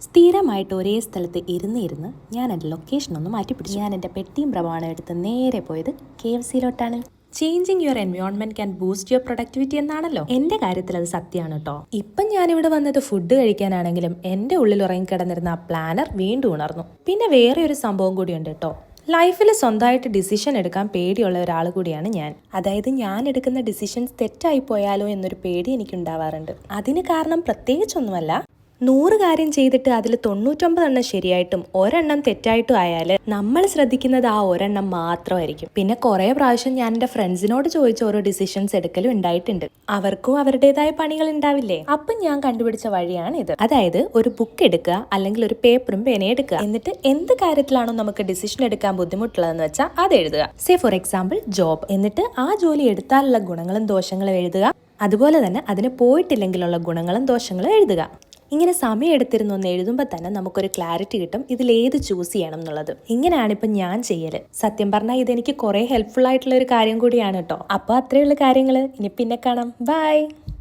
സ്ഥിരമായിട്ട് ഒരേ സ്ഥലത്ത് ഇരുന്ന് ഞാൻ എൻ്റെ ലൊക്കേഷൻ ഒന്ന് മാറ്റിപ്പിടിച്ചു. ഞാൻ എൻ്റെ പെട്ടിയും പ്രമാണം എടുത്ത് നേരെ പോയത് KFCയിലോട്ടാണ്. Changing your environment can boost your productivity എന്നാണല്ലോ. എന്റെ കാര്യത്തിൽ അത് സത്യമാണ് കേട്ടോ. ഇപ്പം ഞാനിവിടെ വന്നത് ഫുഡ് കഴിക്കാനാണെങ്കിലും എൻ്റെ ഉള്ളിൽ ഉറങ്ങിക്കിടന്നിരുന്ന ആ പ്ലാനർ വീണ്ടും ഉണർന്നു. പിന്നെ വേറെ ഒരു സംഭവം കൂടിയുണ്ട് കേട്ടോ. ലൈഫിൽ സ്വന്തമായിട്ട് ഡിസിഷൻ എടുക്കാൻ പേടിയുള്ള ഒരാൾ കൂടിയാണ് ഞാൻ. അതായത് ഞാൻ എടുക്കുന്ന ഡിസിഷൻസ് തെറ്റായി പോയാലോ എന്നൊരു പേടി എനിക്കുണ്ടാവാറുണ്ട്. അതിന് കാരണം പ്രത്യേകിച്ചൊന്നുമല്ല, 100 കാര്യം ചെയ്തിട്ട് അതിൽ 99 എണ്ണം ശരിയായിട്ടും ഒരെണ്ണം തെറ്റായിട്ടും ആയാൽ നമ്മൾ ശ്രദ്ധിക്കുന്നത് ആ ഒരെണ്ണം മാത്രമായിരിക്കും. പിന്നെ കുറേ പ്രാവശ്യം ഞാൻ എൻ്റെ ഫ്രണ്ട്സിനോട് ചോദിച്ച ഓരോ ഡിസിഷൻസ് എടുക്കലും ഉണ്ടായിട്ടുണ്ട്. അവർക്കും അവരുടേതായ പണികൾ ഉണ്ടാവില്ലേ. അപ്പം ഞാൻ കണ്ടുപിടിച്ച വഴിയാണ് ഇത്. അതായത് ഒരു ബുക്ക് എടുക്കുക, അല്ലെങ്കിൽ ഒരു പേപ്പറും പേനയും എടുക്കുക. എന്നിട്ട് എന്ത് കാര്യത്തിലാണോ നമുക്ക് ഡിസിഷൻ എടുക്കാൻ ബുദ്ധിമുട്ടുള്ളതെന്ന് വെച്ചാൽ അത് എഴുതുക. Say for example job. എന്നിട്ട് ആ ജോലി എടുത്താലുള്ള ഗുണങ്ങളും ദോഷങ്ങളും എഴുതുക. അതുപോലെ തന്നെ അതിന് പോയിട്ടില്ലെങ്കിലുള്ള ഗുണങ്ങളും ദോഷങ്ങളും എഴുതുക. ഇങ്ങനെ സമയം എടുത്തിരുന്ന് ഒന്ന് എഴുതുമ്പോൾ തന്നെ നമുക്കൊരു ക്ലാരിറ്റി കിട്ടും ഇതിലേത് ചൂസ് ചെയ്യണം എന്നുള്ളത്. ഇങ്ങനെയാണ് ഇപ്പം ഞാൻ ചെയ്യല്. സത്യം പറഞ്ഞാൽ ഇതെനിക്ക് കുറേ ഹെൽപ്ഫുൾ ആയിട്ടുള്ള ഒരു കാര്യം കൂടിയാണ് കേട്ടോ. അപ്പോൾ അത്രയുള്ള കാര്യങ്ങൾ. ഇനി പിന്നെ കാണാം. ബൈ.